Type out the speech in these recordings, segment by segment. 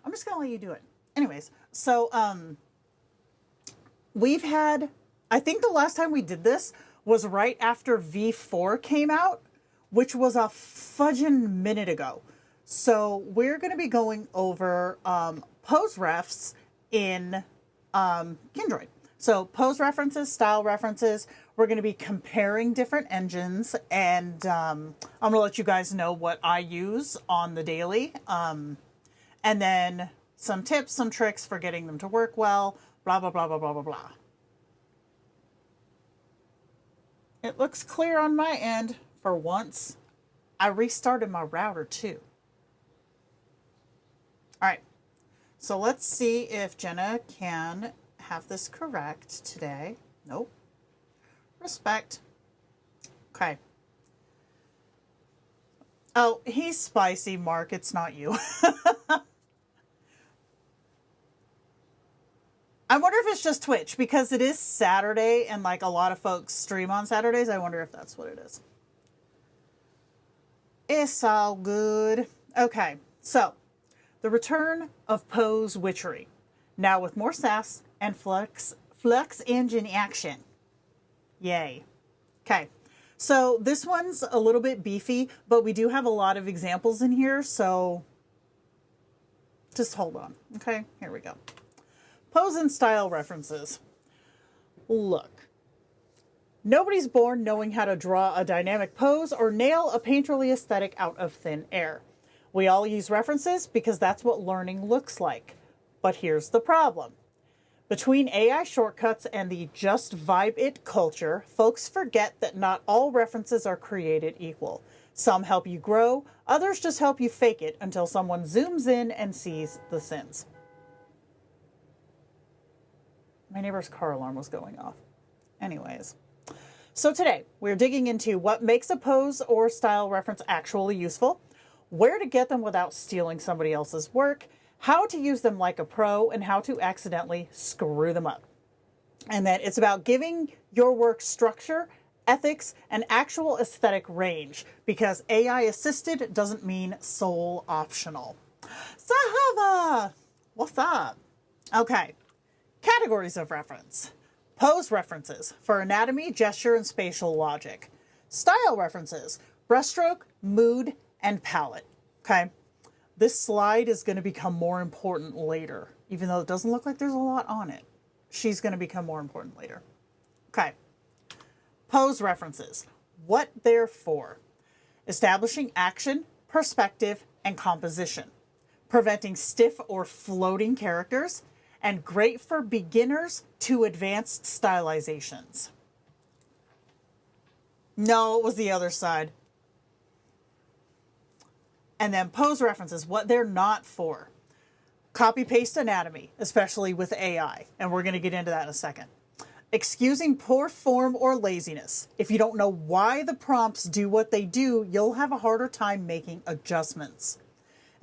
I'm just going to let you do it. Anyways, so we've had, I think the last time we did this was right after V4 came out, which was a fudging minute ago. So we're going to be going over pose refs in Kindroid. So pose references, style references, we're going to be comparing different engines, and I'm going to let you guys know what I use on the daily. And then some tips, some tricks for getting them to work well, blah, blah, blah, blah, blah, blah, blah. It looks clear on my end for once. I restarted my router too. All right, so let's see if Jenna can have this correct today. Nope. Respect. Okay. Oh, he's spicy, Mark. It's not you. I wonder if it's just Twitch, because it is Saturday and like a lot of folks stream on Saturdays. I wonder if that's what it is. It's all good. Okay, so the return of Pose Witchery. Now with more sass and Flux engine action. Yay. Okay, so this one's a little bit beefy, but we do have a lot of examples in here, so just hold on. Okay, here we go. Pose and style references. Look, nobody's born knowing how to draw a dynamic pose or nail a painterly aesthetic out of thin air. We all use references because that's what learning looks like. But here's the problem. Between AI shortcuts and the just vibe it culture, folks forget that not all references are created equal. Some help you grow, others just help you fake it until someone zooms in and sees the sins. My neighbor's car alarm was going off. Anyways, so today we're digging into what makes a pose or style reference actually useful, where to get them without stealing somebody else's work, how to use them like a pro, and how to accidentally screw them up. And then it's about giving your work structure, ethics, and actual aesthetic range, because AI assisted doesn't mean soul optional. Sahava! What's up? Okay. Categories of reference. Pose references for anatomy, gesture, and spatial logic. Style references, brushstroke, mood, and palette. Okay, this slide is going to become more important later, even though it doesn't look like there's a lot on it. She's going to become more important later. Okay, pose references, what they're for. Establishing action, perspective, and composition. Preventing stiff or floating characters, and great for beginners to advanced stylizations. No, it was the other side. And then pose references, what they're not for. Copy-paste anatomy, especially with AI, and we're going to get into that in a second. Excusing poor form or laziness. If you don't know why the prompts do what they do, you'll have a harder time making adjustments.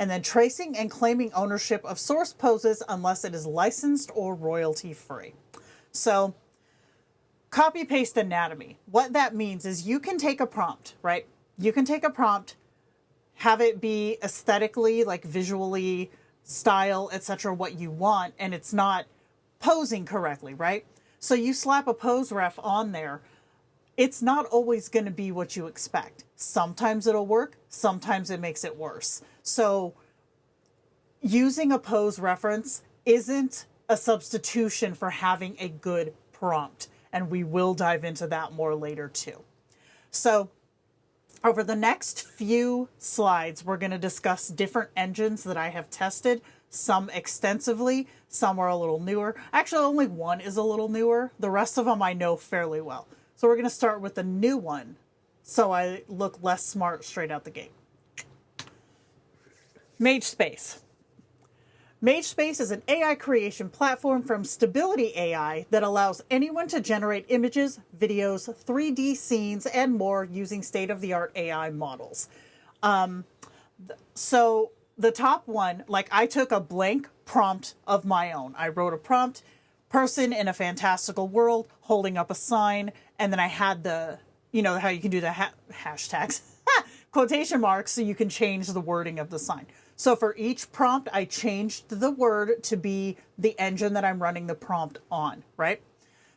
And then tracing and claiming ownership of source poses unless it is licensed or royalty-free. So, copy-paste anatomy. What that means is you can take a prompt, right? You can take a prompt, have it be aesthetically, like visually, style, etc., what you want, and it's not posing correctly, right? So you slap a pose ref on there, it's not always going to be what you expect. Sometimes it'll work, sometimes it makes it worse. So using a pose reference isn't a substitution for having a good prompt. And we will dive into that more later too. So over the next few slides, we're going to discuss different engines that I have tested, some extensively, some are a little newer. Actually, only one is a little newer. The rest of them I know fairly well. So we're going to start with the new one so I look less smart straight out the gate. MageSpace. MageSpace is an AI creation platform from Stability AI that allows anyone to generate images, videos, 3D scenes, and more using state-of-the-art AI models. So the top one, like I took a blank prompt of my own. I wrote a prompt, person in a fantastical world holding up a sign, and then I had the, you know, how you can do the hashtags, quotation marks, so you can change the wording of the sign. So for each prompt, I changed the word to be the engine that I'm running the prompt on, right?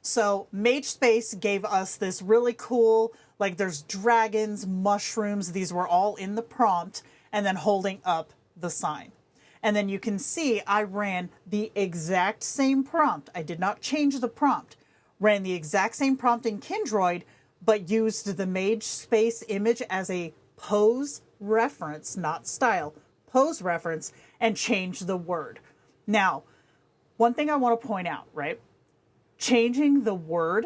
So MageSpace gave us this really cool, like there's dragons, mushrooms, these were all in the prompt, and then holding up the sign. And then you can see I ran the exact same prompt. I did not change the prompt. Ran the exact same prompt in Kindroid, but used the MageSpace image as a pose reference, not style, pose reference, and changed the word. Now, one thing I want to point out, right? Changing the word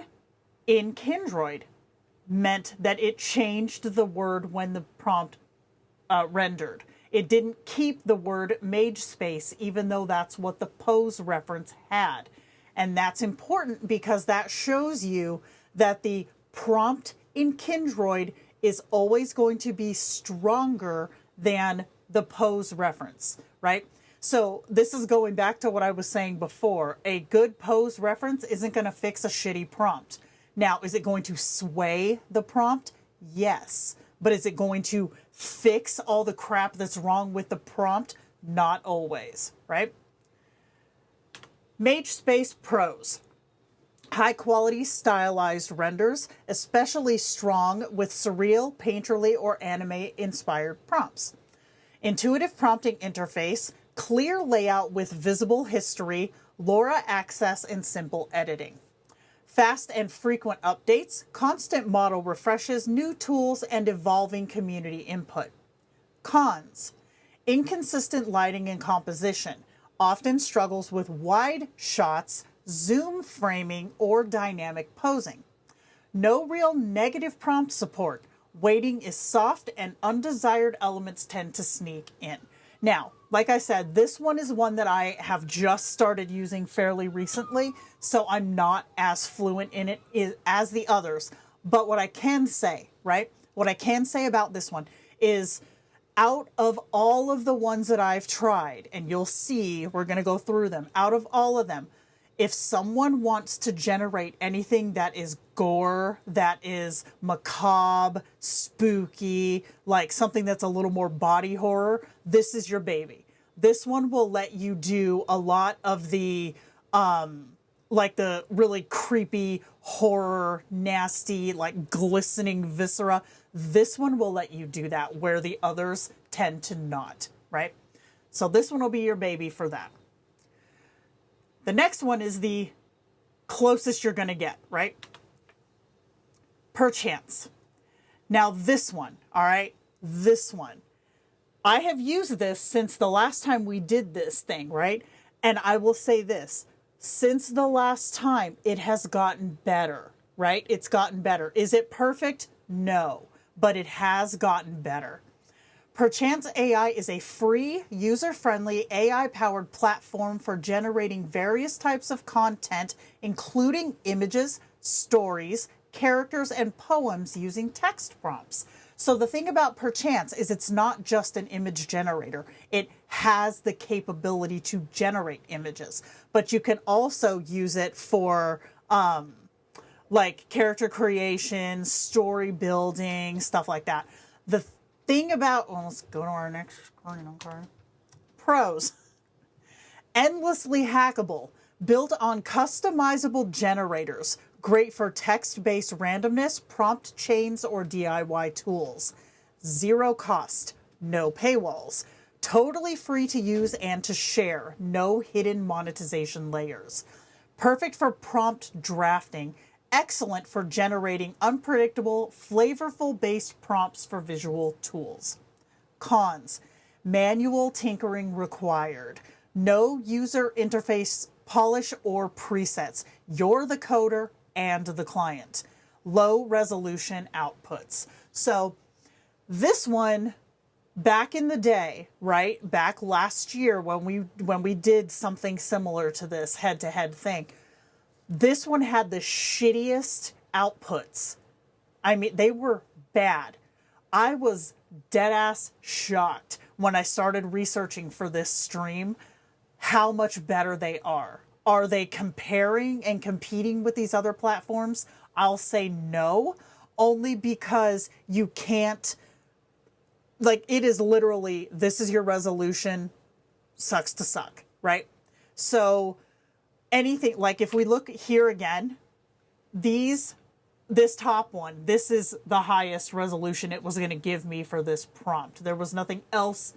in Kindroid meant that it changed the word when the prompt rendered. It didn't keep the word MageSpace, even though that's what the pose reference had. And that's important because that shows you that the prompt in Kindroid is always going to be stronger than the pose reference, right? So this is going back to what I was saying before. A good pose reference isn't going to fix a shitty prompt. Now, is it going to sway the prompt? Yes. But is it going to fix all the crap that's wrong with the prompt? Not always, right? MageSpace Pros. High quality stylized renders, especially strong with surreal, painterly, or anime inspired prompts. Intuitive prompting interface, clear layout with visible history, LoRa access, and simple editing. Fast and frequent updates, constant model refreshes, new tools, and evolving community input. Cons. Inconsistent lighting and composition, often struggles with wide shots, zoom framing, or dynamic posing. No real negative prompt support. Weighting is soft and undesired elements tend to sneak in. Now, like I said, this one is one that I have just started using fairly recently, so I'm not as fluent in it as the others. But what I can say, right? What I can say about this one is out of all of the ones that I've tried, and you'll see, we're going to go through them, out of all of them, if someone wants to generate anything that is gore, that is macabre, spooky, like something that's a little more body horror, this is your baby. This one will let you do a lot of the, like the really creepy, horror, nasty, like glistening viscera. This one will let you do that, where the others tend to not, right? So this one will be your baby for that. The next one is the closest you're going to get, right? Perchance. Now this one, all right? This one. I have used this since the last time we did this thing, right? And I will say this. Since the last time, it has gotten better, right? It's gotten better. Is it perfect? No. But it has gotten better. Perchance AI is a free, user-friendly, AI-powered platform for generating various types of content, including images, stories, characters, and poems using text prompts. So the thing about Perchance is it's not just an image generator. It has the capability to generate images, but you can also use it for like character creation, story building, stuff like that. The thing about, well, let's go to our next card. Pros. Endlessly hackable, built on customizable generators, great for text-based randomness, prompt chains, or DIY tools. Zero cost, no paywalls. Totally free to use and to share, no hidden monetization layers. Perfect for prompt drafting, excellent for generating unpredictable, flavorful-based prompts for visual tools. Cons. Manual tinkering required. No user interface polish or presets. You're the coder and the client. Low resolution outputs. So this one, back in the day, right? Back last year when we did something similar to this head-to-head thing, this one had the shittiest outputs. I mean, they were bad. I was dead-ass shocked when I started researching for this stream how much better they are. Are they comparing and competing with these other platforms? I'll say no, only because you can't like, it is literally, this is your resolution, sucks to suck, right? So anything, like if we look here again, this top one, this is the highest resolution it was going to give me for this prompt. There was nothing else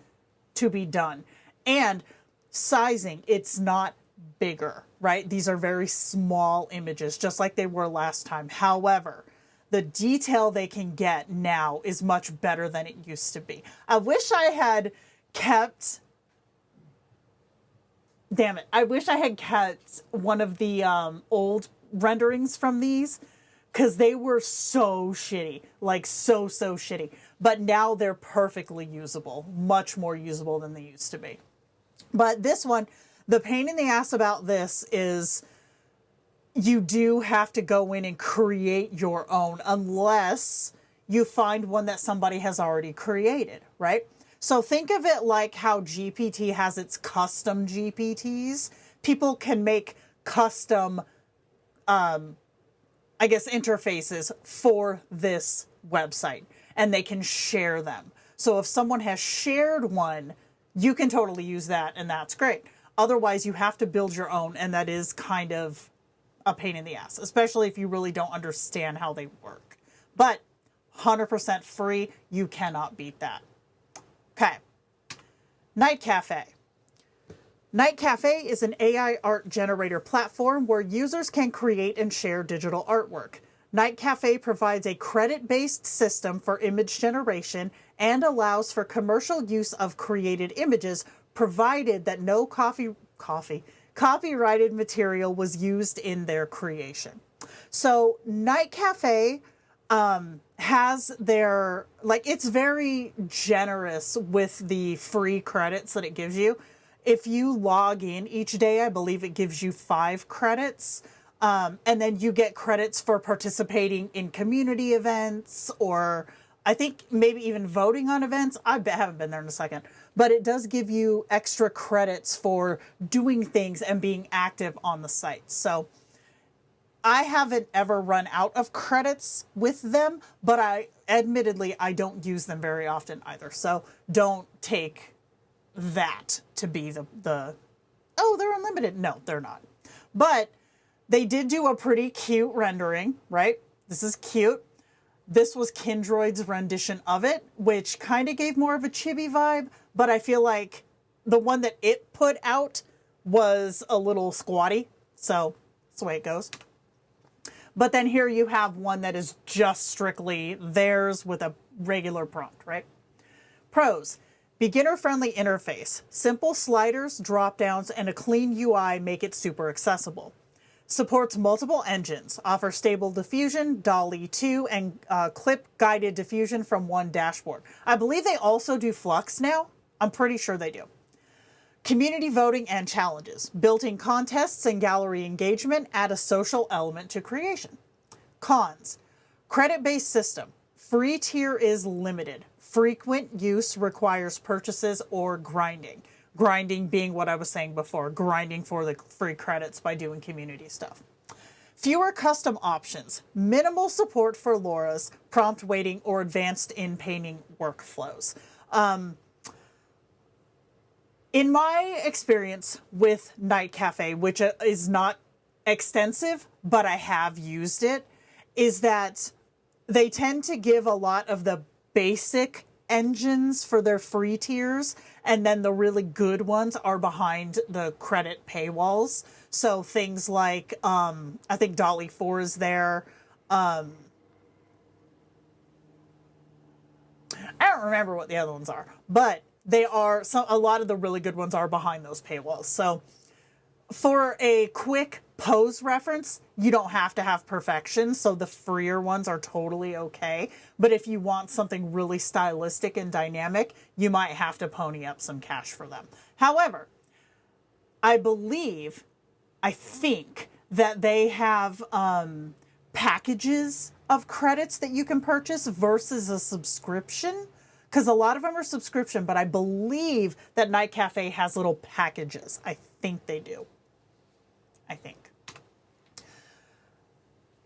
to be done. And sizing, it's not bigger, right? These are very small images, just like they were last time. However, the detail they can get now is much better than it used to be. I wish I had kept... Damn it. I wish I had kept one of the old renderings from these, because they were so shitty. Like, so shitty. But now they're perfectly usable. Much more usable than they used to be. But this one, the pain in the ass about this is you do have to go in and create your own, unless you find one that somebody has already created, right? So think of it like how GPT has its custom GPTs. People can make custom, interfaces for this website, and they can share them. So if someone has shared one, you can totally use that, and that's great. Otherwise, you have to build your own, and that is kind of a pain in the ass, especially if you really don't understand how they work. But 100% free, you cannot beat that. Okay. NightCafe. NightCafe is an AI art generator platform where users can create and share digital artwork. NightCafe provides a credit-based system for image generation and allows for commercial use of created images, provided that no copyrighted material was used in their creation. So NightCafe has their, like, it's very generous with the free credits that it gives you. If you log in each day, I believe it gives you 5 credits. And then you get credits for participating in community events, or I think maybe even voting on events. I haven't been there in a second. But it does give you extra credits for doing things and being active on the site. So I haven't ever run out of credits with them, but I don't use them very often either. So don't take that to be the oh, they're unlimited. No, they're not. But they did do a pretty cute rendering, right? This is cute. This was Kindroid's rendition of it, which kind of gave more of a chibi vibe, but I feel like the one that it put out was a little squatty. So that's the way it goes. But then here you have one that is just strictly theirs with a regular prompt, right? Pros: beginner-friendly interface. Simple sliders, drop-downs, and a clean UI make it super accessible. Supports multiple engines. Offers stable diffusion, DALL-E 2, and clip-guided diffusion from one dashboard. I believe they also do Flux now. I'm pretty sure they do. Community voting and challenges. Built-in contests and gallery engagement add a social element to creation. Cons: credit-based system. Free tier is limited. Frequent use requires purchases or grinding. Grinding being what I was saying before, grinding for the free credits by doing community stuff. Fewer custom options. Minimal support for LoRa's, prompt waiting, or advanced in-painting workflows. In my experience with NightCafe, which is not extensive, but I have used it, is that they tend to give a lot of the basic engines for their free tiers, and then the really good ones are behind the credit paywalls. So things like, I think DALL-E 4 is there. I don't remember what the other ones are, but they are, a lot of the really good ones are behind those paywalls. So for a quick pose reference, you don't have to have perfection, so the freer ones are totally okay. But if you want something really stylistic and dynamic, you might have to pony up some cash for them. However, I think that they have packages of credits that you can purchase versus a subscription. Because a lot of them are subscription, but I believe that NightCafe has little packages. I think they do. I think.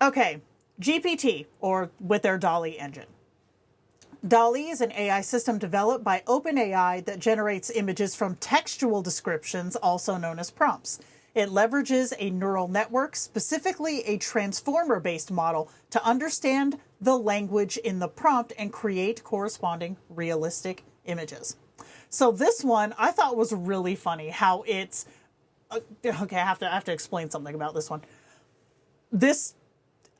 Okay, GPT, or with their DALL-E engine. DALL-E is an AI system developed by OpenAI that generates images from textual descriptions, also known as prompts. It leverages a neural network, specifically a transformer-based model, to understand the language in the prompt and create corresponding realistic images. So this one I thought was really funny how it's... Okay, I have to explain something about this one.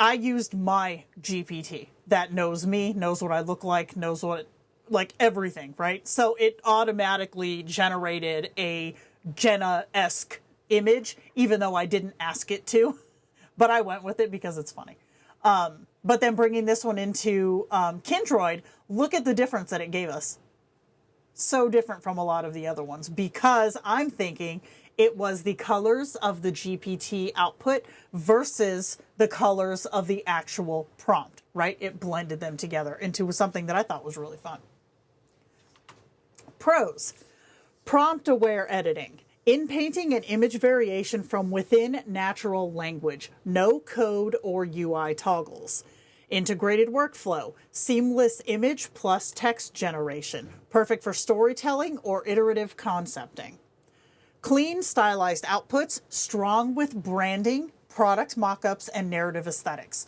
I used my GPT that knows me, knows what I look like, knows what, like, everything, right? So it automatically generated a Jenna-esque image, even though I didn't ask it to, but I went with it because it's funny. But then bringing this one into Kindroid, look at the difference that it gave us. So different from a lot of the other ones, because I'm thinking it was the colors of the GPT output versus the colors of the actual prompt, right? It blended them together into something that I thought was really fun. Pros: prompt-aware editing. In-painting and image variation from within natural language. No code or UI toggles. Integrated workflow. Seamless image plus text generation. Perfect for storytelling or iterative concepting. Clean, stylized outputs, strong with branding, product mockups, and narrative aesthetics.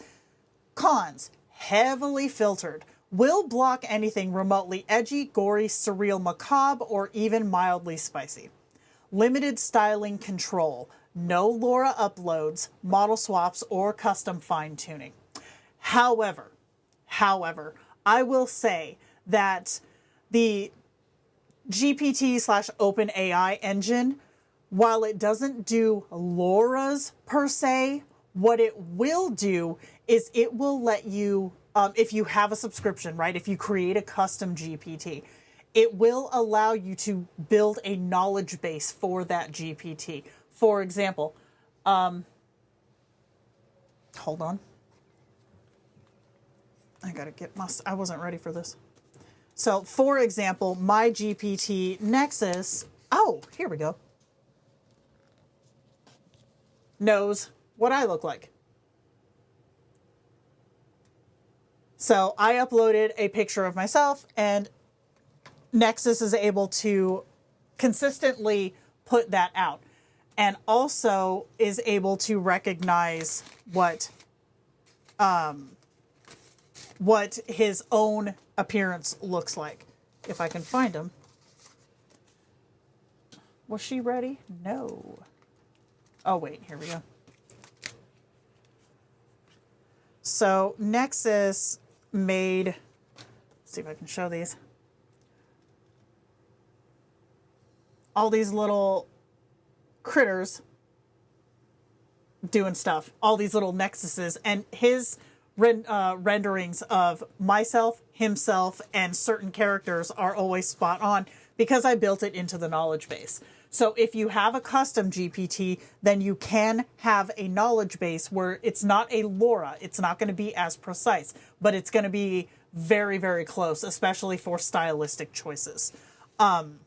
Cons: heavily filtered. Will block anything remotely edgy, gory, surreal, macabre, or even mildly spicy. Limited styling control. No LoRa uploads, model swaps, or custom fine-tuning. However, I will say that the GPT/OpenAI engine, while it doesn't do LoRa's per se, what it will do is it will let you, if you have a subscription, right? If you create a custom GPT, it will allow you to build a knowledge base for that GPT. For example, hold on. I wasn't ready for this. So, for example, my GPT Nexus, oh, here we go, knows what I look like. So I uploaded a picture of myself, and Nexus is able to consistently put that out, and also is able to recognize what his own appearance looks like. If I can find him. Was she ready? No. Oh, wait, here we go. So Nexus made, let's see if I can show these. All these little critters doing stuff. All these little Nexuses, and his renderings of myself, himself, and certain characters are always spot on because I built it into the knowledge base. So if you have a custom GPT, then you can have a knowledge base where it's not a LoRa. It's not going to be as precise, but it's going to be very, very close, especially for stylistic choices. And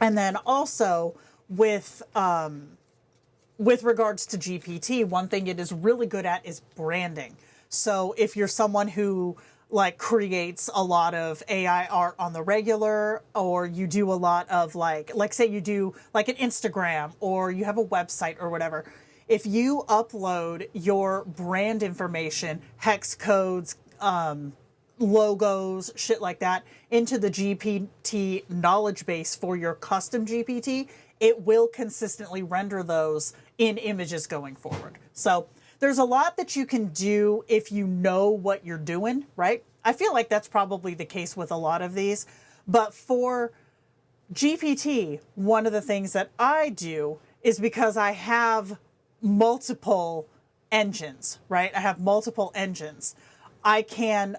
then also with regards to GPT, one thing it is really good at is branding. So if you're someone who like creates a lot of AI art on the regular, or you do a lot of like say you do like an Instagram, or you have a website or whatever, if you upload your brand information, hex codes, logos, shit like that, into the GPT knowledge base for your custom GPT, it will consistently render those in images going forward. So there's a lot that you can do if you know what you're doing, right? I feel like that's probably the case with a lot of these. But for GPT, one of the things that I do is because I have multiple engines, right? I have multiple engines. I can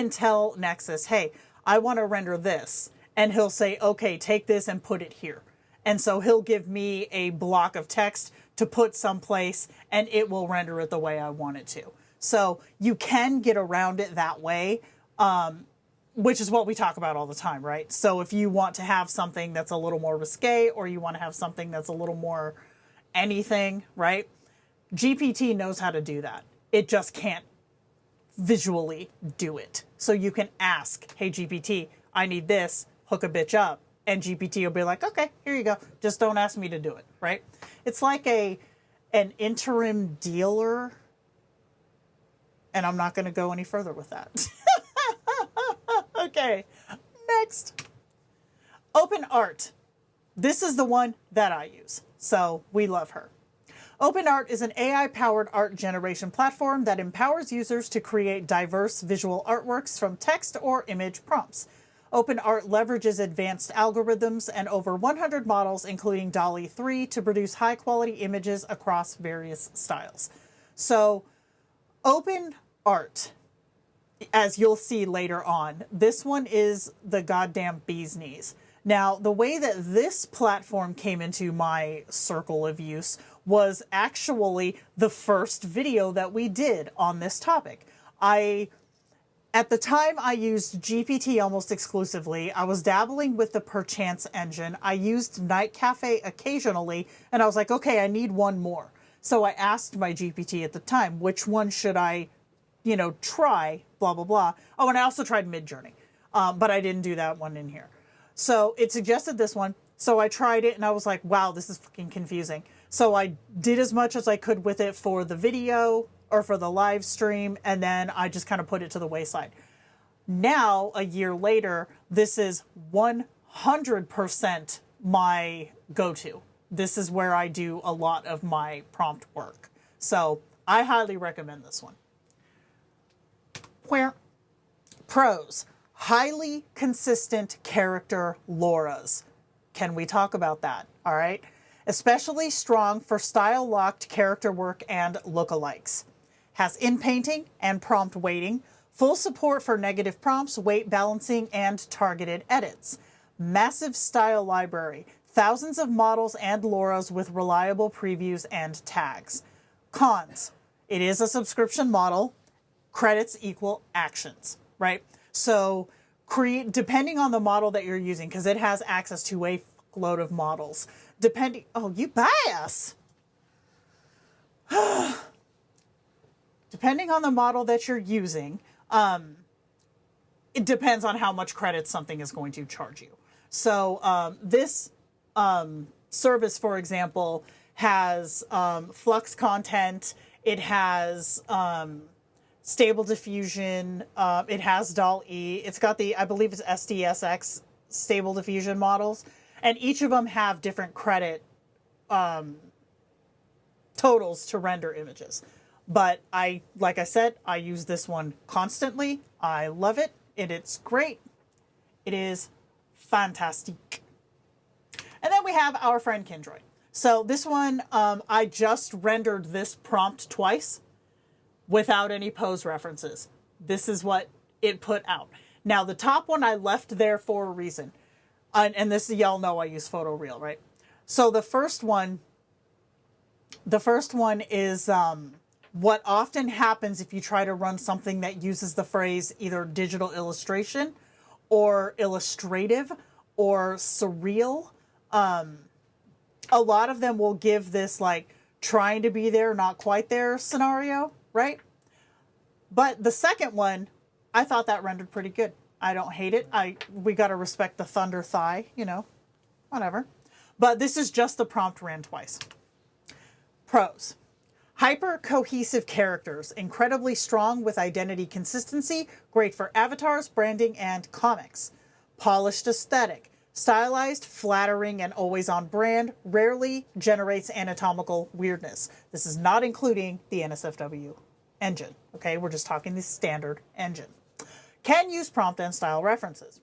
tell Nexus, hey, I want to render this. And he'll say, okay, take this and put it here. And so he'll give me a block of text to put someplace, and it will render it the way I want it to. So you can get around it that way, which is what we talk about all the time, right? So if you want to have something that's a little more risque, or you want to have something that's a little more anything, right? GPT knows how to do that. It just can't visually do it. So you can ask, hey GPT, I need this, hook a bitch up. And GPT will be like, okay, here you go. Just don't ask me to do it, right? It's like an interim dealer. And I'm not going to go any further with that. Okay, next. OpenArt. This is the one that I use. So we love her. OpenArt is an AI-powered art generation platform that empowers users to create diverse visual artworks from text or image prompts. OpenArt leverages advanced algorithms and over 100 models, including DALL-E 3, to produce high-quality images across various styles. So, OpenArt, as you'll see later on, this one is the goddamn bee's knees. Now, the way that this platform came into my circle of use was actually the first video that we did on this topic. At the time, I used GPT almost exclusively. I was dabbling with the Perchance engine. I used NightCafe occasionally, and I was like, okay, I need one more. So I asked my GPT at the time, which one should I, try, blah, blah, blah. Oh, and I also tried Midjourney, but I didn't do that one in here. So it suggested this one. So I tried it, and I was like, wow, this is fucking confusing. So I did as much as I could with it for the video, or for the live stream, and then I just kind of put it to the wayside. Now, a year later, this is 100% my go-to. This is where I do a lot of my prompt work. So I highly recommend this one. Pros. Highly consistent character Lauras. Can we talk about that? All right. Especially strong for style-locked character work and lookalikes. Has in-painting and prompt weighting, full support for negative prompts, weight balancing, and targeted edits. Massive style library, thousands of models and Lauras with reliable previews and tags. Cons. It is a subscription model. Credits equal actions, right? So depending on the model that you're using, because it has access to a load of models. Oh, you bias! Depending on the model that you're using, it depends on how much credit something is going to charge you. So this service, for example, has flux content. It has stable diffusion. It has DALL-E. It's got I believe it's SDSX stable diffusion models. And each of them have different credit totals to render images. But like I said, I use this one constantly. I love it. It's great. It is fantastic. And then we have our friend Kindroid. So this one, I just rendered this prompt twice without any pose references. This is what it put out. Now, the top one I left there for a reason. And this, y'all know I use photoreal, right? So the first one is what often happens if you try to run something that uses the phrase either digital illustration or illustrative or surreal. A lot of them will give this like trying to be there, not quite there scenario, right? But the second one, I thought that rendered pretty good. I don't hate it. We got to respect the thunder thigh, whatever. But this is just the prompt ran twice. Pros. Hyper-cohesive characters, incredibly strong with identity consistency, great for avatars, branding, and comics. Polished aesthetic, stylized, flattering, and always on brand, rarely generates anatomical weirdness. This is not including the NSFW engine, okay? We're just talking the standard engine. Can use prompt and style references.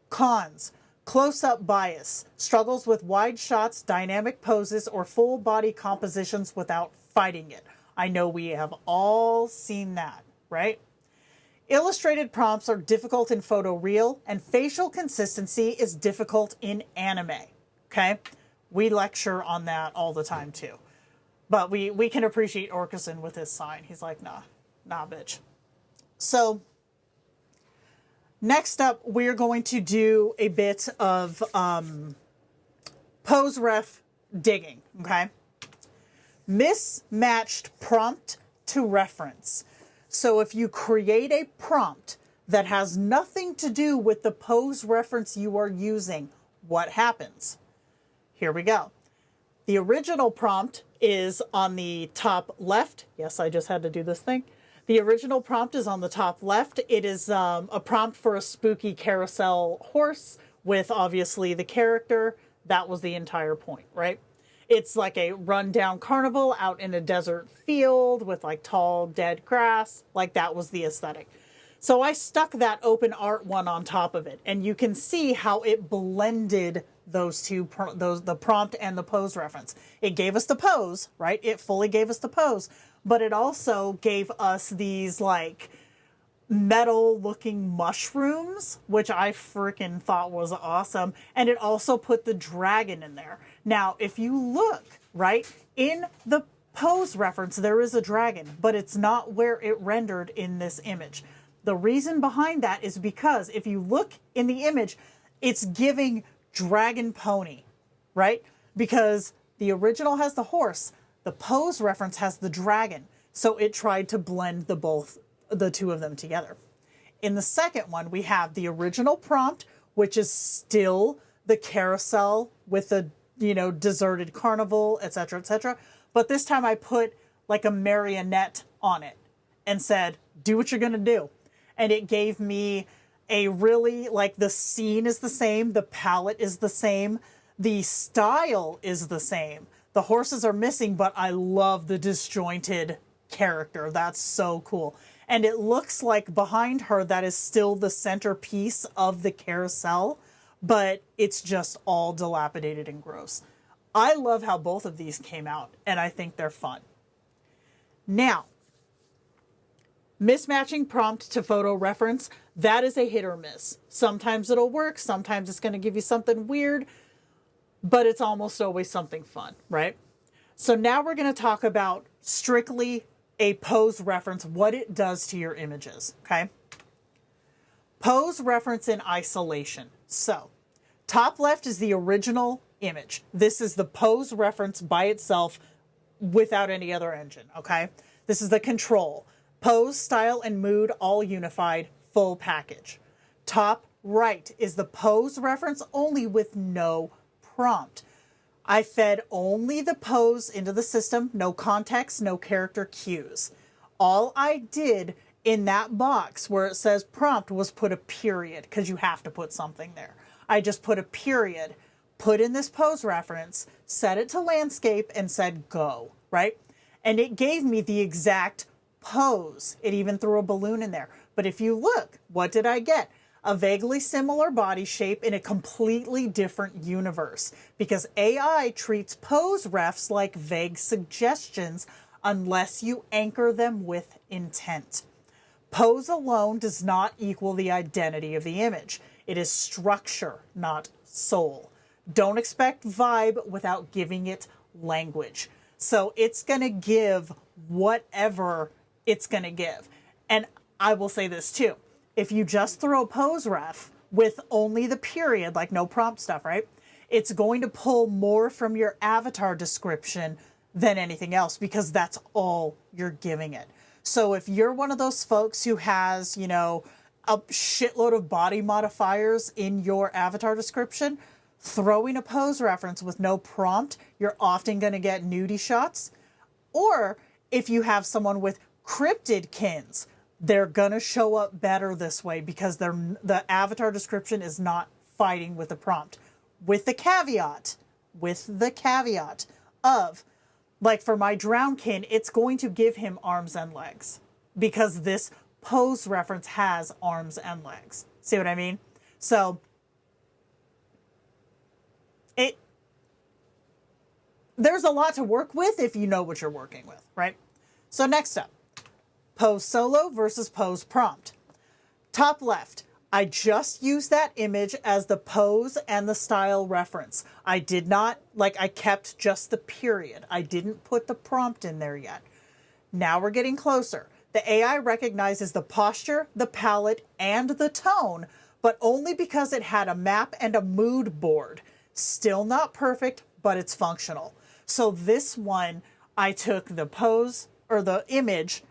Cons. Close-up bias, struggles with wide shots, dynamic poses, or full body compositions without fighting it. I know we have all seen that, right? Illustrated prompts are difficult in photoreal, and facial consistency is difficult in anime, okay? We lecture on that all the time, too. But we can appreciate Orkison with his sign. He's like, nah, bitch. So, next up, we're going to do a bit of pose ref digging, okay? Mismatched prompt to reference. So if you create a prompt that has nothing to do with the pose reference you are using, what happens? Here we go. The original prompt is on the top left. Yes, I just had to do this thing. The original prompt is on the top left. It is a prompt for a spooky carousel horse with obviously the character. That was the entire point, right? It's like a rundown carnival out in a desert field with like tall dead grass. Like that was the aesthetic. So I stuck that open art one on top of it, and you can see how it blended those two, the prompt and the pose reference. It gave us the pose, right? It fully gave us the pose, but it also gave us these like metal looking mushrooms, which I freaking thought was awesome. And it also put the dragon in there. Now, if you look, right, in the pose reference, there is a dragon, but it's not where it rendered in this image. The reason behind that is because if you look in the image, it's giving dragon pony, right? Because the original has the horse, the pose reference has the dragon. So it tried to blend the two of them together. In the second one, we have the original prompt, which is still the carousel with the, deserted carnival, etc., etc. But this time I put like a marionette on it and said, do what you're going to do. And it gave me a really, like, the scene is the same, the palette is the same, the style is the same. The horses are missing, but I love the disjointed character. That's so cool. And it looks like behind her, that is still the centerpiece of the carousel, but it's just all dilapidated and gross. I love how both of these came out, and I think they're fun. Now, mismatching prompt to photo reference, that is a hit or miss. Sometimes it'll work, sometimes it's going to give you something weird, but it's almost always something fun, right? So now we're going to talk about strictly a pose reference, what it does to your images, okay? Pose reference in isolation. So, top left is the original image. This is the pose reference by itself without any other engine, okay? This is the control. Pose, style, and mood all unified, full package. Top right is the pose reference only with no prompt. I fed only the pose into the system, no context, no character cues. All I did in that box where it says prompt was put a period, because you have to put something there. I just put a period, put in this pose reference, set it to landscape, and said go, right? And it gave me the exact pose. It even threw a balloon in there. But if you look, what did I get? A vaguely similar body shape in a completely different universe, because AI treats pose refs like vague suggestions unless you anchor them with intent. Pose alone does not equal the identity of the image. It is structure, not soul. Don't expect vibe without giving it language. So it's going to give whatever it's going to give. And I will say this too. If you just throw a pose ref with only the period, like no prompt stuff, right? It's going to pull more from your avatar description than anything else, because that's all you're giving it. So if you're one of those folks who has, a shitload of body modifiers in your avatar description, throwing a pose reference with no prompt, you're often going to get nudie shots. Or if you have someone with cryptid kins, they're going to show up better this way, because the avatar description is not fighting with the prompt. With the caveat of, like for my drownkin, it's going to give him arms and legs, because this pose reference has arms and legs. See what I mean? So there's a lot to work with if you know what you're working with, right? So next up, pose solo versus pose prompt. Top left, I just used that image as the pose and the style reference. I did not, I kept just the period. I didn't put the prompt in there yet. Now we're getting closer. The AI recognizes the posture, the palette, and the tone, but only because it had a map and a mood board. Still not perfect, but it's functional. So this one, I took the pose, or the image,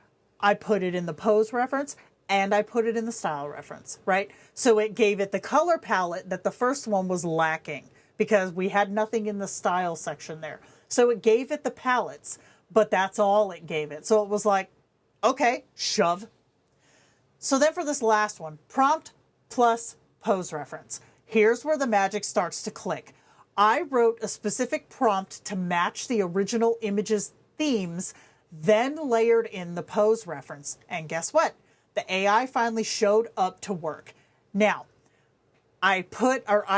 I put it in the pose reference, and I put it in the style reference, right? So it gave it the color palette that the first one was lacking because we had nothing in the style section there. So it gave it the palettes, but that's all it gave it. So it was like, okay, shove. So then for this last one, prompt plus pose reference. Here's where the magic starts to click. I wrote a specific prompt to match the original image's themes, then layered in the pose reference. And guess what? The AI finally showed up to work. Now, I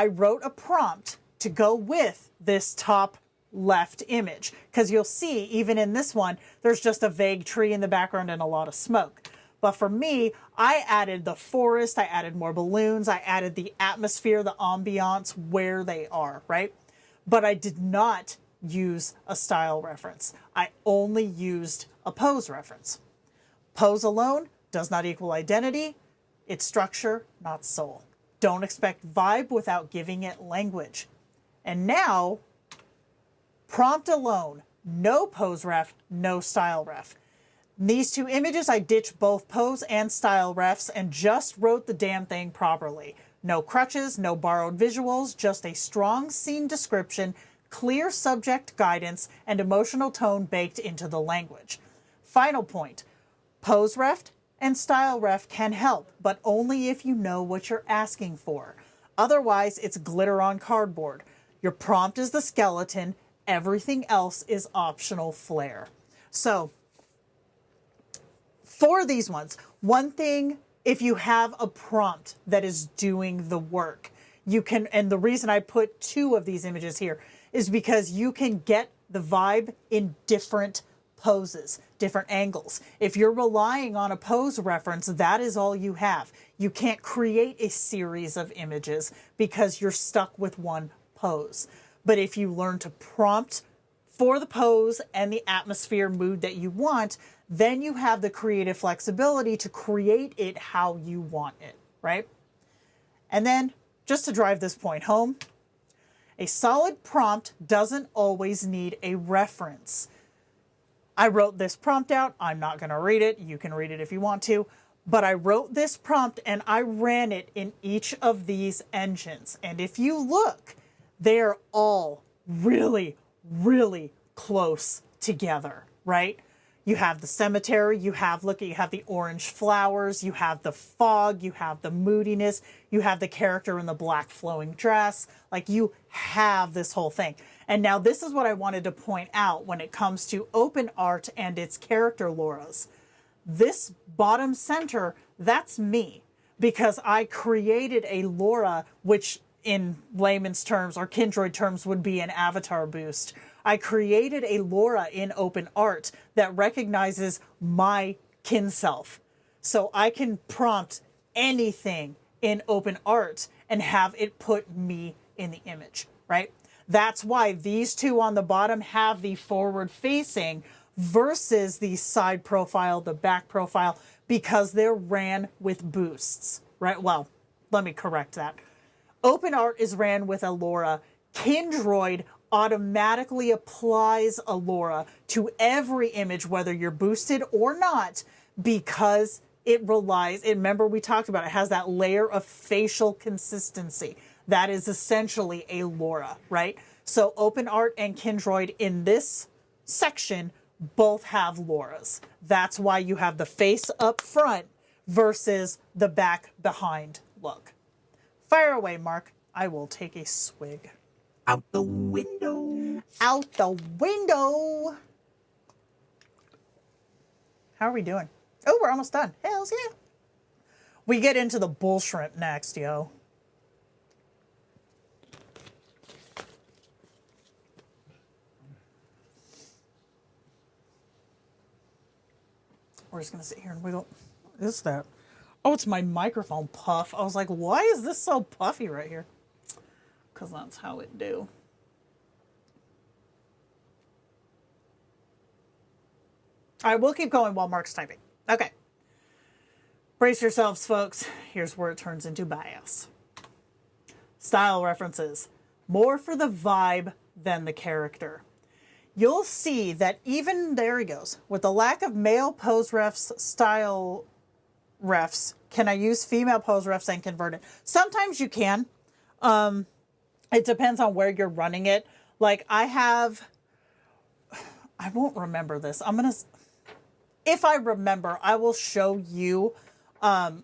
wrote a prompt to go with this top left image, because you'll see even in this one, there's just a vague tree in the background and a lot of smoke. But for me, I added the forest, I added more balloons, I added the atmosphere, the ambiance where they are, right? But I did not use a style reference. I only used a pose reference. Pose alone does not equal identity. It's structure, not soul. Don't expect vibe without giving it language. And now, prompt alone, no pose ref, no style ref. These two images, I ditched both pose and style refs and just wrote the damn thing properly. No crutches, no borrowed visuals, just a strong scene description, clear subject guidance, and emotional tone baked into the language. Final point, pose ref and style ref can help, but only if you know what you're asking for. Otherwise, it's glitter on cardboard. Your prompt is the skeleton, everything else is optional flair. So, for these ones, one thing, if you have a prompt that is doing the work, you can, and the reason I put two of these images here is because you can get the vibe in different poses, different angles. If you're relying on a pose reference, that is all you have. You can't create a series of images because you're stuck with one pose. But if you learn to prompt for the pose and the atmosphere mood that you want, then you have the creative flexibility to create it how you want it, right? And then, just to drive this point home, a solid prompt doesn't always need a reference. I wrote this prompt out. I'm not going to read it. You can read it if you want to. But I wrote this prompt and I ran it in each of these engines. And if you look, they're all really, really close together, right? You have the cemetery, you have the orange flowers, you have the fog, you have the moodiness, you have the character in the black flowing dress. Like, you have this whole thing. And now this is what I wanted to point out when it comes to open art and its character lauras. This bottom center, that's me, because I created a laura, which in layman's terms or Kindroid terms would be an avatar boost. I created a laura in open art that recognizes my kin self. So I can prompt anything in open art and have it put me in the image, right? That's why these two on the bottom have the forward facing versus the side profile, the back profile, because they're ran with boosts, right? Well, let me correct that. Open art is ran with a laura. Kindroid automatically applies a laura to every image, whether you're boosted or not, because it relies, remember we talked about it has that layer of facial consistency. That is essentially a laura, right? So open art and Kindroid in this section both have lauras. That's why you have the face up front versus the back behind look. Fire away, Mark. I will take a swig. Out the window. Out the window. How are we doing? Oh, we're almost done. Hells yeah. We get into the bull shrimp next, yo. We're just going to sit here and wiggle. What is that? Oh, it's my microphone puff. I was like, why is this so puffy right here? Because that's how it do. All right, we'll keep going while Mark's typing. Okay. Brace yourselves, folks. Here's where it turns into bias. Style references. More for the vibe than the character. you'll see that even, there he goes, with the lack of male pose refs, style refs, can I use female pose refs and convert it? Sometimes you can. It depends on where you're running it. Like I won't remember this. If I remember, I will show you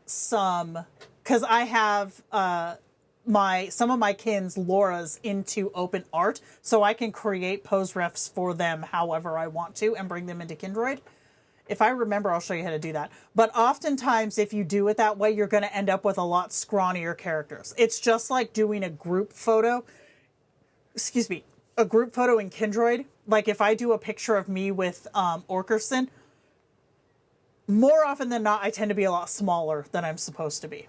some, because I have some of my kin's Laura's into open art, so I can create pose refs for them however I want to and bring them into Kindroid. If I remember, I'll show you how to do that. But oftentimes, if you do it that way, you're going to end up with a lot scrawnier characters. It's just like doing a group photo. Excuse me. A group photo in Kindroid. Like if I do a picture of me with Orkerson, more often than not, I tend to be a lot smaller than I'm supposed to be.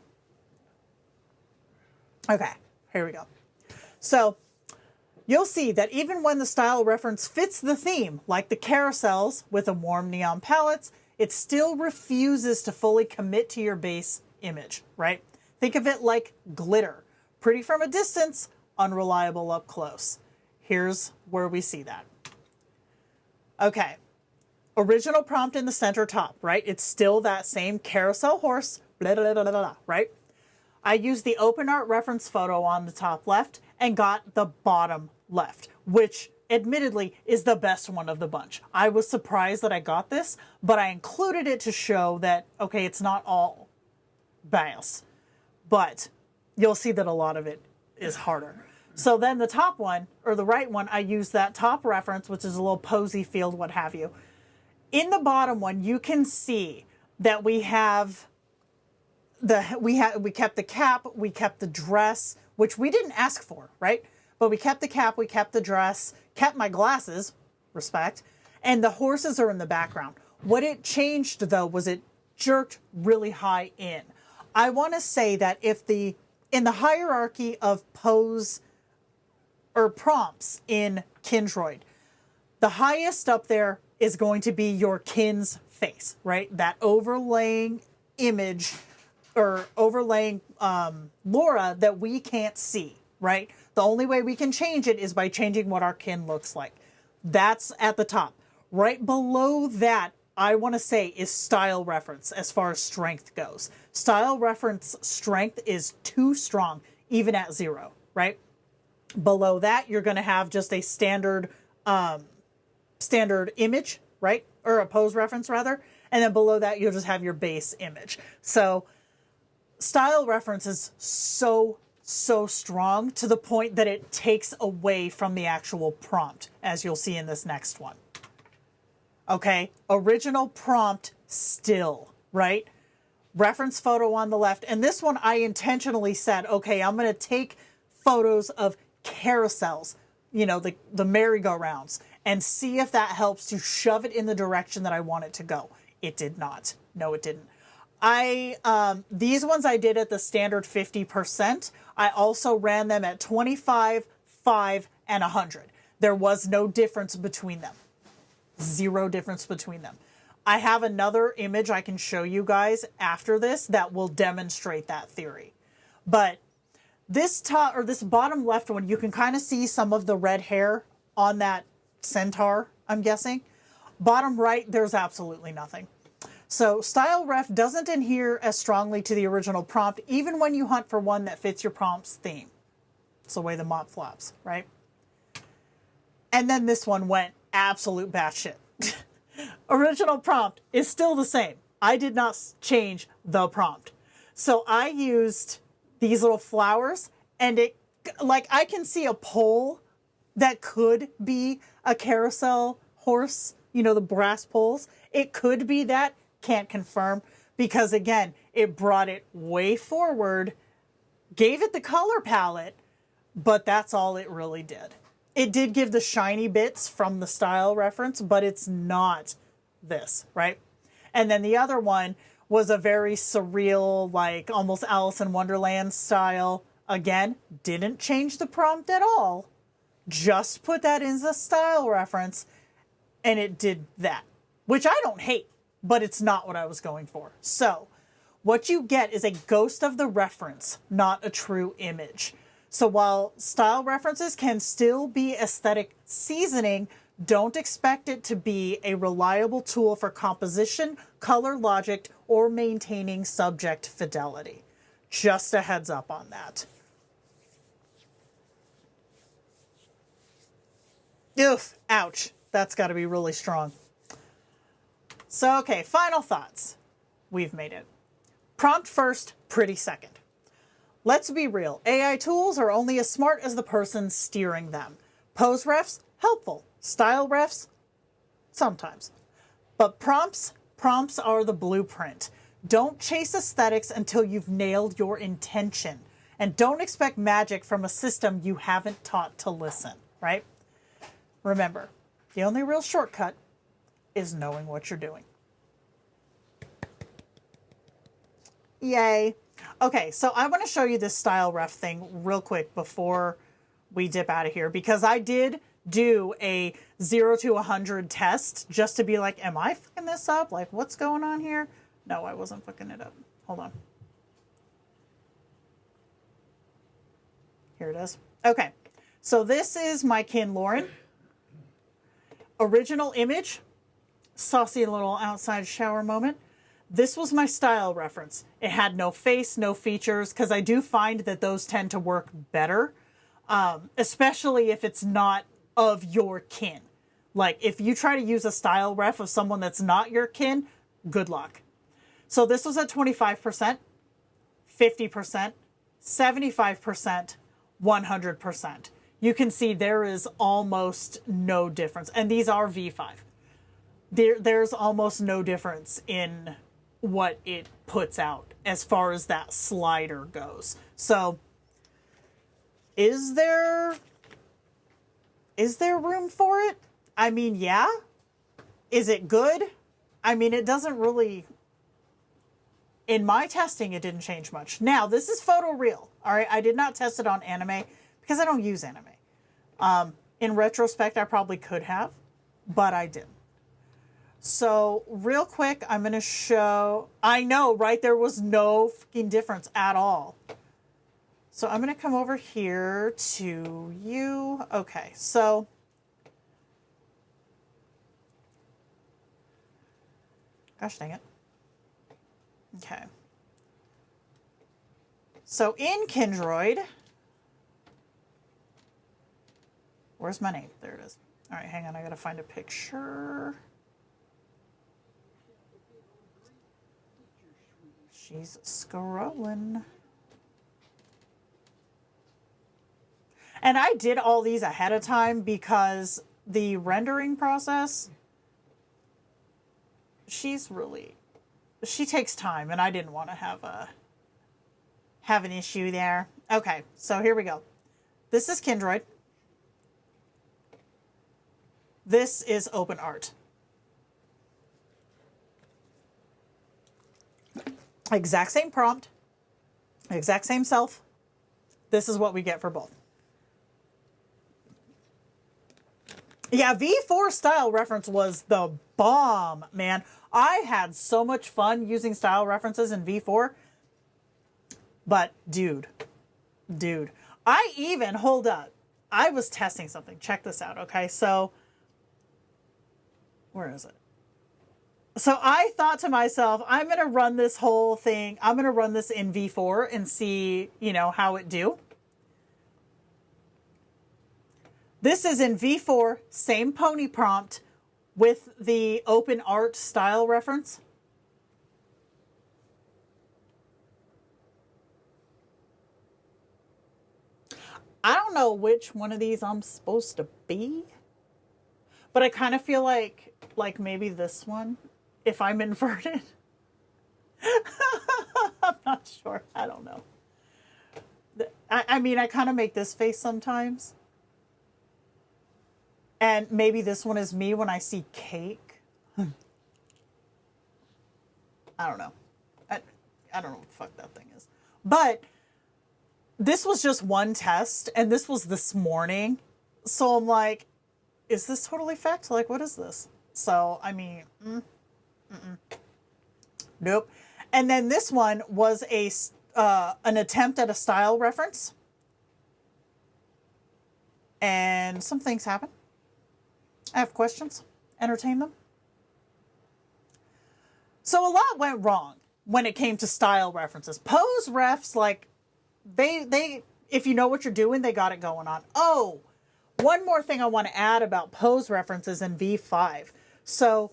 Okay, here we go. So you'll see that even when the style reference fits the theme, like the carousels with the warm neon palettes, it still refuses to fully commit to your base image, right? Think of it like glitter. Pretty from a distance, unreliable up close. Here's where we see that. Okay, original prompt in the center top, right? It's still that same carousel horse, blah, blah, blah, blah, blah, right? I used the open art reference photo on the top left and got the bottom left, which admittedly is the best one of the bunch. I was surprised that I got this, but I included it to show that, okay, it's not all bias, but you'll see that a lot of it is harder. So then the top one, or the right one, I used that top reference, which is a little posy field, what have you. In the bottom one, you can see that we have we kept the cap, we kept the dress, which we didn't ask for, right? But we kept the cap, we kept the dress, kept my glasses, respect, and the horses are in the background. What it changed though was it jerked really high in. I want to say that in the hierarchy of pose or prompts in Kindroid, the highest up there is going to be your kin's face, right? That overlaying image or overlaying Laura that we can't see, right? The only way we can change it is by changing what our kin looks like. That's at the top. Right below that, I want to say, is style reference as far as strength goes. Style reference strength is too strong, even at 0, right? Below that, you're going to have just a standard image, right? Or a pose reference, rather. And then below that, you'll just have your base image. So style reference is so strong to the point that it takes away from the actual prompt, as you'll see in this next one. Okay, original prompt still, right? Reference photo on the left. And this one I intentionally said, okay, I'm going to take photos of carousels, you know, the merry-go-rounds, and see if that helps to shove it in the direction that I want it to go. It did not. No, it didn't. These ones I did at the standard 50%. I also ran them at 25, 5, and 100. There was no difference between them. 0 difference between them. I have another image I can show you guys after this that will demonstrate that theory. But this top or this bottom left one, you can kind of see some of the red hair on that centaur, I'm guessing. Bottom right, there's absolutely nothing. So style ref doesn't adhere as strongly to the original prompt, even when you hunt for one that fits your prompt's theme. It's the way the mop flops, right? And then this one went absolute batshit. Original prompt is still the same. I did not change the prompt. So I used these little flowers, and it, like, I can see a pole that could be a carousel horse, you know, the brass poles. It could be that. Can't confirm, because again, it brought it way forward, gave it the color palette, but that's all it really did. It did give the shiny bits from the style reference, but it's not this, right? And then the other one was a very surreal, like almost Alice in Wonderland style. Again, didn't change the prompt at all. Just put that in the style reference, and it did that, which I don't hate, but it's not what I was going for. So what you get is a ghost of the reference, not a true image. So while style references can still be aesthetic seasoning, Don't expect it to be a reliable tool for composition, color logic, or maintaining subject fidelity. Just a heads up on that. Oof, ouch. That's got to be really strong. So, okay, final thoughts. We've made it. Prompt first, pretty second. Let's be real. AI tools are only as smart as the person steering them. Pose refs, helpful. Style refs, sometimes. But prompts are the blueprint. Don't chase aesthetics until you've nailed your intention. And don't expect magic from a system you haven't taught to listen, right? Remember, the only real shortcut is knowing what you're doing. Yay. Okay, so I want to show you this style ref thing real quick before we dip out of here, because I did do a 0 to 100 test just to be like, am I fucking this up? Like, what's going on here? No, I wasn't fucking it up. Hold on. Here it is. Okay, so this is my kin Lauren. Original image. Saucy little outside shower moment. This was my style reference. It had no face, no features, because I do find that those tend to work better, especially if it's not of your kin. Like, if you try to use a style ref of someone that's not your kin, good luck. So this was at 25%, 50%, 75%, 100%. You can see there is almost no difference. And these are V5. There's almost no difference in what it puts out as far as that slider goes. So is there room for it? I mean, yeah. Is it good? I mean, it doesn't really, in my testing, it didn't change much. Now, this is photoreal. All right, I did not test it on anime because I don't use anime. In retrospect, I probably could have, but I didn't. So real quick, I'm going to show, I know, right? There was no fucking difference at all. So I'm going to come over here to you. Okay, so gosh dang it. Okay. So in Kindroid, where's my name? There it is. All right, hang on. I got to find a picture. She's scrolling. And I did all these ahead of time because the rendering process, she takes time, and I didn't want to have an issue there. Okay, so here we go. This is Kindroid. This is open art. Exact same prompt, exact same self. This is what we get for both. Yeah, V4 style reference was the bomb, man. I had so much fun using style references in V4. But dude, hold up. I was testing something. Check this out, okay? So, where is it? So I thought to myself, I'm going to run this whole thing. I'm going to run this in V4 and see, how it do. This is in V4, same pony prompt with the open art style reference. I don't know which one of these I'm supposed to be, but I kind of feel like maybe this one, if I'm inverted. I'm not sure. I don't know. I mean, I kind of make this face sometimes. And maybe this one is me when I see cake. I don't know. I don't know what the fuck that thing is. But this was just one test, and this was this morning. So I'm like, is this totally fact? Like, what is this? So, I mean, nope. And then this one was an attempt at a style reference. And some things happen. I have questions. Entertain them. So a lot went wrong when it came to style references. Pose refs, like, they if you know what you're doing, they got it going on. Oh, one more thing I want to add about pose references in V5. So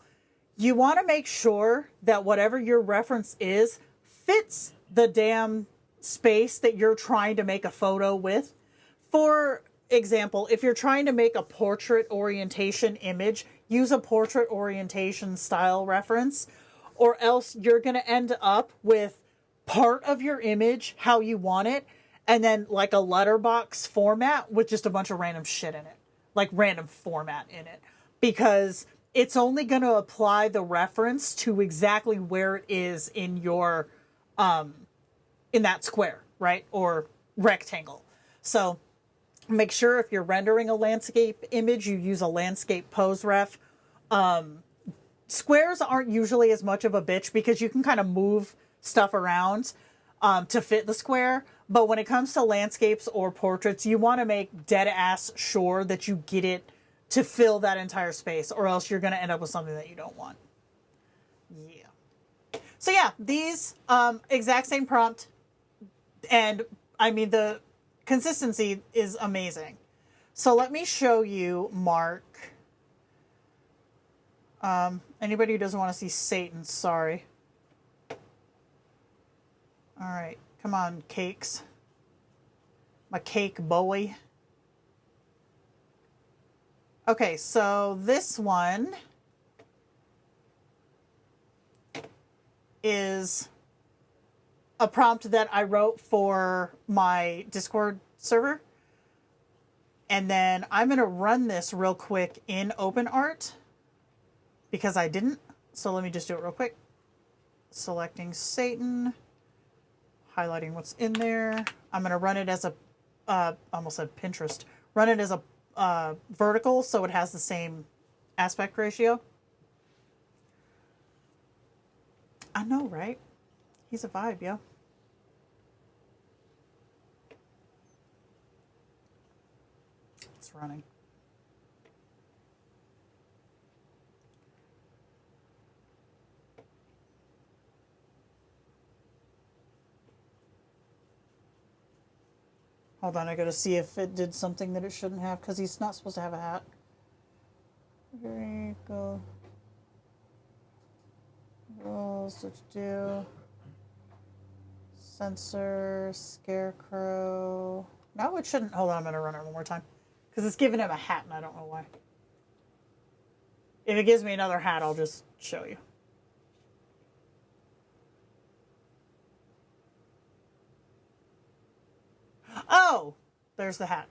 you want to make sure that whatever your reference is fits the damn space that you're trying to make a photo with. For example, if you're trying to make a portrait orientation image, use a portrait orientation style reference, or else you're going to end up with part of your image how you want it, and then like a letterbox format with just a bunch of random shit in it, like random format in it, because it's only going to apply the reference to exactly where it is in your in that square, right, or rectangle. So make sure if you're rendering a landscape image, you use a landscape pose ref. Squares aren't usually as much of a bitch because you can kind of move stuff around to fit the square. But when it comes to landscapes or portraits, you want to make dead ass sure that you get it to fill that entire space, or else you're going to end up with something that you don't want. Yeah. So yeah, these exact same prompt, and I mean the consistency is amazing. So let me show you Mark. Anybody who doesn't want to see Satan, sorry. All right, come on, cakes. My cake boy. Okay, so this one is a prompt that I wrote for my Discord server. And then I'm going to run this real quick in OpenArt because I didn't. So let me just do it real quick. Selecting Satan, highlighting what's in there. I'm going to run it as a, almost said Pinterest, run it as a vertical so it has the same aspect ratio. I know, right? He's a vibe, yo. It's running. Hold on, I gotta see if it did something that it shouldn't have, because he's not supposed to have a hat. There you go. Rules, what to do. Sensor, scarecrow. No, it shouldn't. Hold on, I'm gonna run it one more time. Because it's giving him a hat, and I don't know why. If it gives me another hat, I'll just show you. Oh! There's the hat.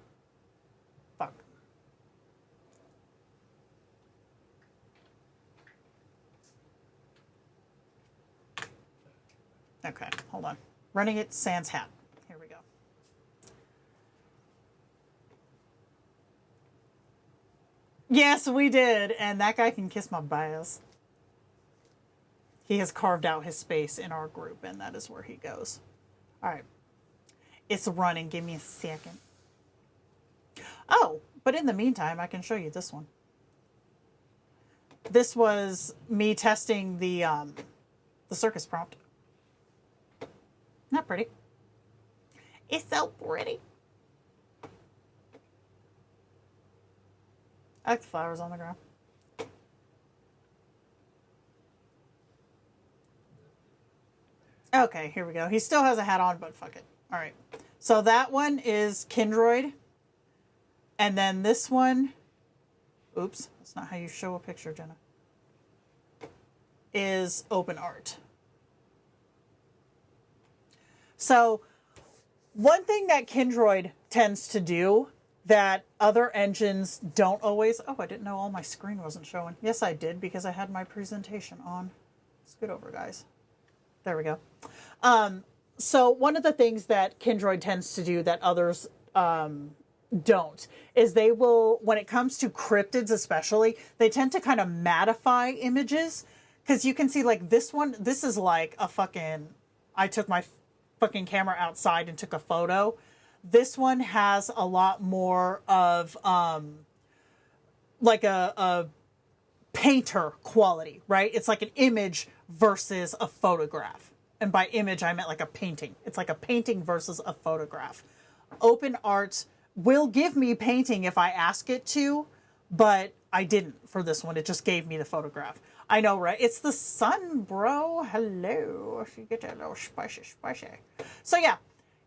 Fuck. Okay, hold on. Running it sans hat. Here we go. Yes, we did. And that guy can kiss my bias. He has carved out his space in our group, and that is where he goes. All right. It's running. Give me a second. Oh, but in the meantime, I can show you this one. This was me testing the circus prompt. Not pretty. It's so pretty. I like the flowers on the ground. Okay, here we go. He still has a hat on, but fuck it. All right. So that one is Kindroid. And then this one, oops, that's not how you show a picture, Jenna, is OpenArt. So one thing that Kindroid tends to do that other engines don't always... Oh, I didn't know all my screen wasn't showing. Yes, I did, because I had my presentation on. Scoot over, guys. There we go. So one of the things that Kindroid tends to do that others don't is they will, when it comes to cryptids especially, they tend to kind of mattify images. Because you can see, like, this one, this is like a fucking... I took my fucking camera outside and took a photo. This one has a lot more of like a painter quality, right? It's like an image versus a photograph. And by image, I meant like a painting. It's like a painting versus a photograph. Open art will give me painting if I ask it to, but I didn't for this one. It just gave me the photograph. I know, right? It's the sun, bro. Hello. If you get a little spicy. So yeah,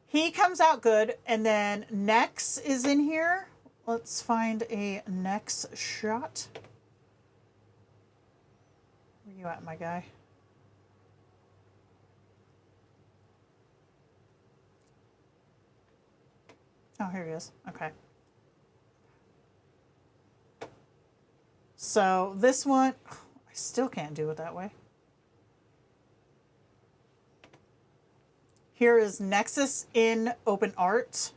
he comes out good. And then Nex is in here. Let's find a Nex shot. Where you at, my guy? Oh, here he is. Okay. So this one, I still can't do it that way. Here is Nexus in open art.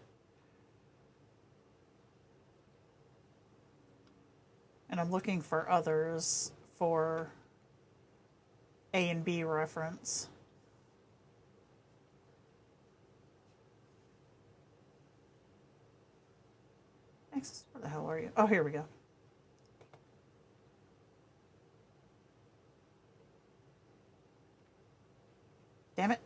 And I'm looking for others for A and B reference. Nexus, where the hell are you? Oh, here we go. Damn it.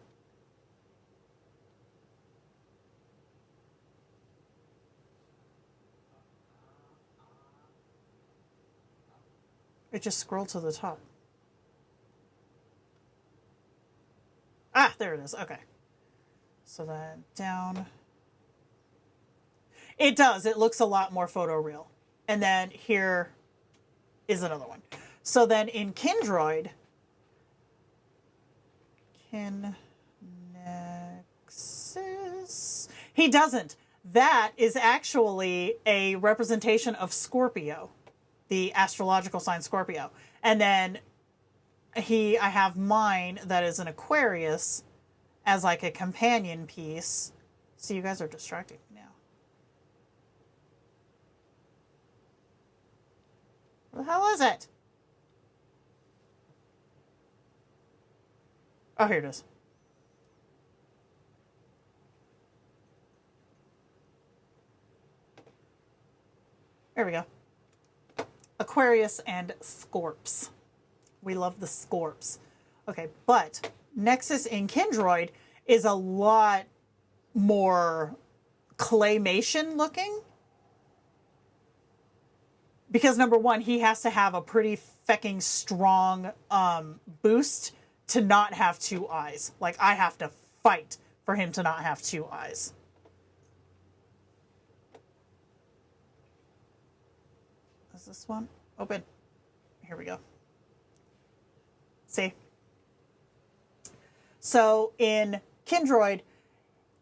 It just scrolled to the top. Ah, there it is. Okay. So then down. It does. It looks a lot more photoreal. And then here is another one. So then in Kindroid, Nexus, he doesn't. That is actually a representation of Scorpio, the astrological sign Scorpio. And then I have mine that is an Aquarius as like a companion piece. See, you guys are distracting me now. Where the hell is it? Oh, here it is. There we go. Aquarius and Scorps. We love the Scorps. Okay, but Nexus in Kindroid is a lot more claymation looking. Because number one, he has to have a pretty fecking strong boost to not have two eyes. Like, I have to fight for him to not have two eyes. Is this one? Open. Here we go. See? So in Kindroid,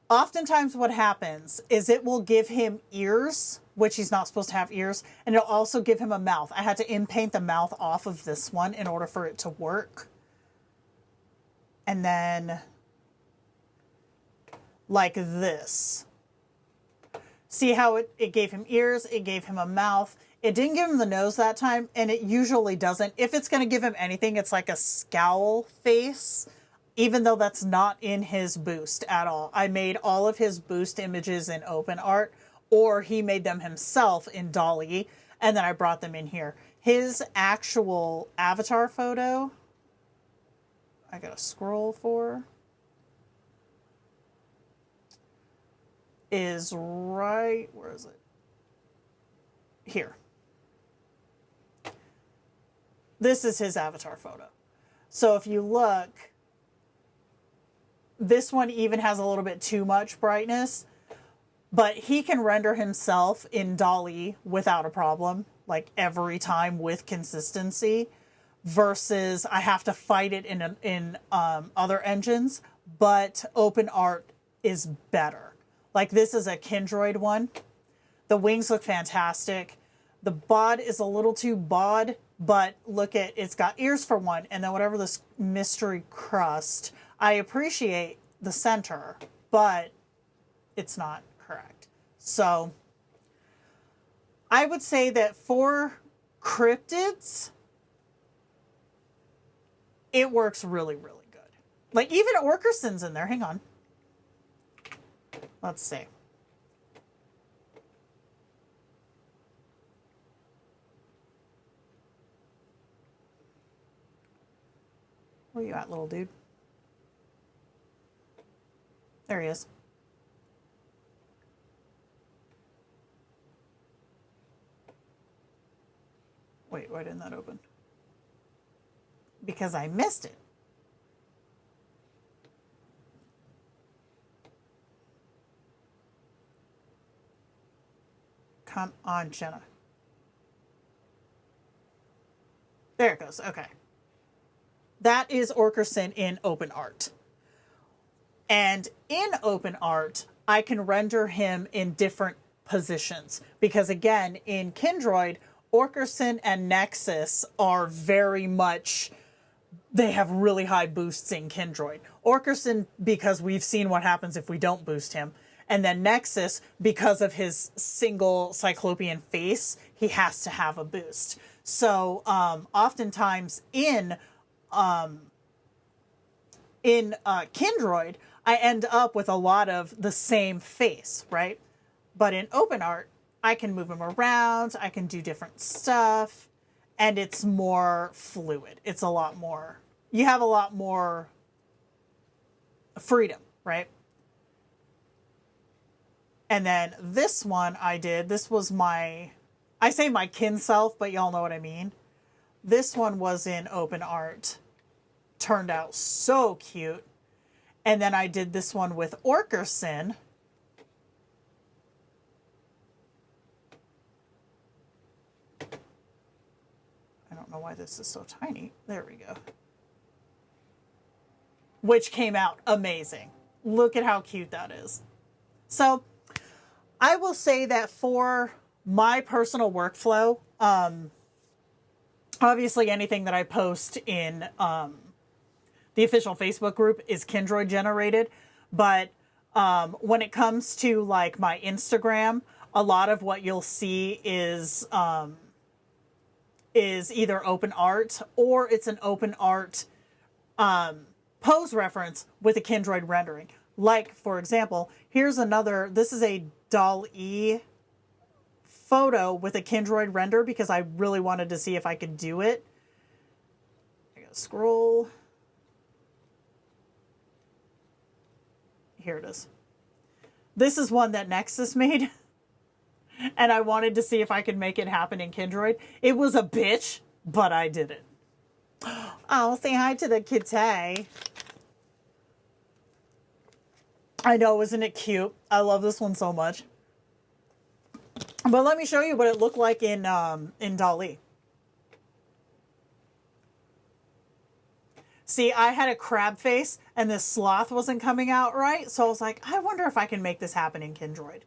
oftentimes what happens is it will give him ears, which he's not supposed to have ears, and it'll also give him a mouth. I had to inpaint the mouth off of this one in order for it to work. And then like this. See how it gave him ears, it gave him a mouth. It didn't give him the nose that time, and it usually doesn't. If it's going to give him anything, it's like a scowl face, even though that's not in his boost at all. I made all of his boost images in open art, or he made them himself in DALL-E, and then I brought them in here. His actual avatar photo, I got to scroll for, is right, where is it? Here. This is his avatar photo. So if you look, this one even has a little bit too much brightness, but he can render himself in DALL-E without a problem, like every time with consistency, versus I have to fight it in other engines, but open art is better. Like this is a Kindroid one. The wings look fantastic. The bod is a little too bod, but look at, it's got ears for one, and then whatever this mystery crust, I appreciate the center, but it's not correct. So I would say that for cryptids, it works really, really good. Like even Orkerson's in there. Hang on. Let's see. Where you at, little dude? There he is. Wait, why didn't that open? Because I missed it. Come on, Jenna. There it goes. Okay. That is Orkerson in open art. And in open art, I can render him in different positions. Because again, in Kindroid, Orkerson and Nexus are very much, they have really high boosts in Kindroid. Orkerson, because we've seen what happens if we don't boost him. And then Nexus, because of his single cyclopean face, he has to have a boost. So oftentimes in Kindroid, I end up with a lot of the same face, right? But in open art, I can move him around, I can do different stuff, and it's more fluid. It's a lot more, you have a lot more freedom, right? And then this one I did, this was my, I say my kin self, but y'all know what I mean. This one was in open art. Turned out so cute. And then I did this one with Orkerson. I don't know why this is so tiny. There we go. Which came out amazing. Look at how cute that is. So I will say that for my personal workflow, obviously anything that I post in the official Facebook group is Kindroid generated. But when it comes to like my Instagram, a lot of what you'll see is either open art or it's an open art pose reference with a Kindroid rendering. Like, for example, here's another, this is a DALL-E photo with a Kindroid render because I really wanted to see if I could do it. I gotta scroll. Here it is. This is one that Nexus made. And I wanted to see if I could make it happen in Kindroid. It was a bitch, but I did it. Oh, say hi to the kitty. I know, isn't it cute? I love this one so much. But let me show you what it looked like in DALL-E. See, I had a crab face and this sloth wasn't coming out right. So I was like, I wonder if I can make this happen in Kindroid.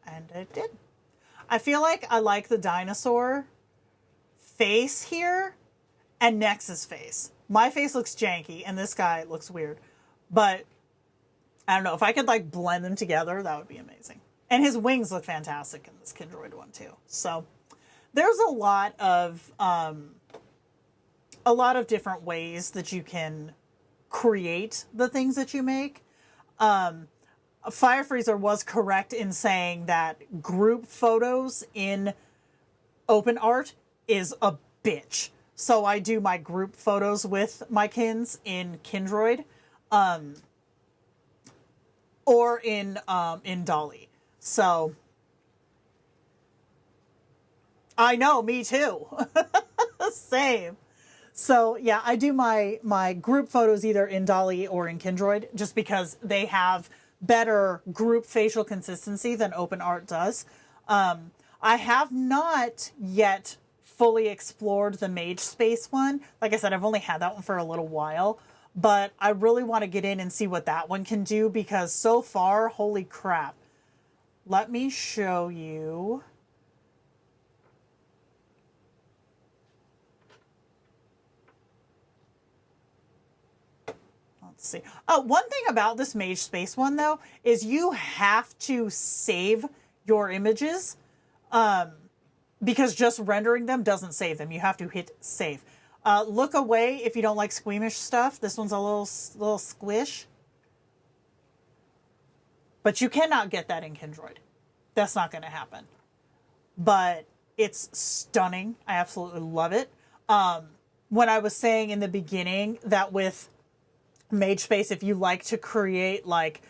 And it did. I feel like I like the dinosaur face here and Nexus face. My face looks janky and this guy looks weird. But I don't know, if I could like blend them together, that would be amazing. And his wings look fantastic in this Kindroid one too. So there's a lot of different ways that you can create the things that you make. Fire Freezer was correct in saying that group photos in open art is a bitch. So I do my group photos with my kins in Kindroid, or in DALL-E. So I know, me too. Same. So yeah, I do my group photos either in DALL-E or in Kindroid just because they have better group facial consistency than open art does. I have not yet fully explored the Mage Space one. Like I said, I've only had that one for a little while, but I really want to get in and see what that one can do because so far, holy crap. Let me show you. Let's see. Oh, one thing about this Mage Space one, though, is you have to save your images because just rendering them doesn't save them. You have to hit save. Look away if you don't like squeamish stuff. This one's a little squish. But you cannot get that in Kindroid. That's not going to happen. But it's stunning. I absolutely love it. when I was saying in the beginning that with Mage Space, if you like to create like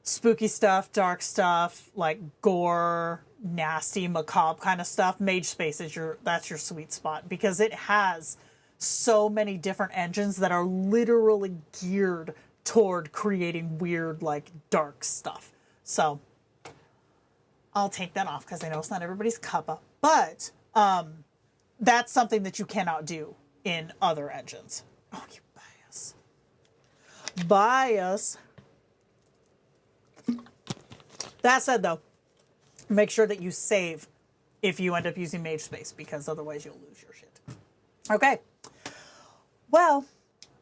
spooky stuff, dark stuff, like gore, nasty, macabre kind of stuff, Mage Space is that's your sweet spot, because it has so many different engines that are literally geared toward creating weird, like, dark stuff. So I'll take that off because I know it's not everybody's cuppa, but that's something that you cannot do in other engines. Oh, you bias. Bias. That said, though, make sure that you save if you end up using Mage Space, because otherwise you'll lose your shit. Okay. Well,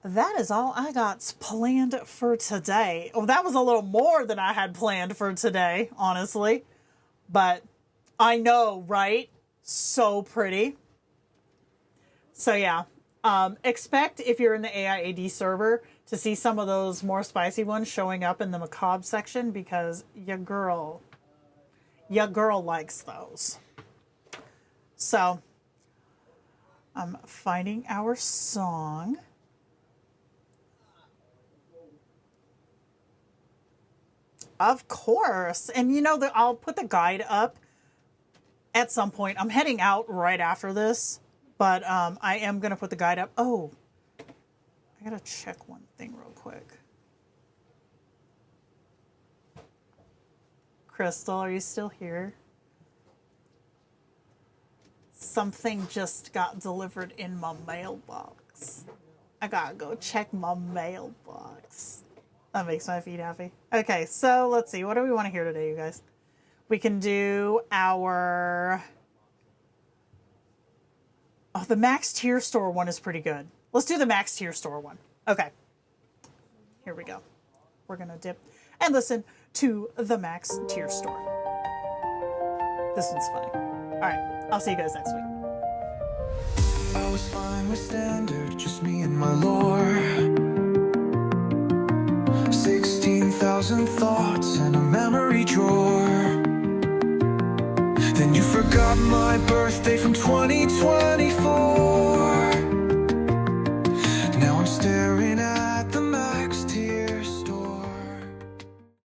that is all I got planned for today. Oh, that was a little more than I had planned for today, honestly. But I know, right? So pretty. So yeah, expect, if you're in the AIAD server, to see some of those more spicy ones showing up in the macabre section, because your girl likes those. So I'm finding our song. Of course. And you know that I'll put the guide up at some point. I'm heading out right after this, but I am going to put the guide up. Oh, I got to check one thing real quick. Crystal, are you still here? Something just got delivered in my mailbox. I gotta go check my mailbox. That makes my feet happy. Okay, so let's see. What do we want to hear today, you guys? We can do our... Oh, the Max Tier Store one is pretty good. Let's do the Max Tier Store one. Okay. Here we go. We're going to dip and listen to the Max Tier Store. This one's funny. All right. I'll see you guys next week. I was fine with standard, just me and my lore. 16,000 thoughts in a memory drawer. Then you forgot my birthday from 2020.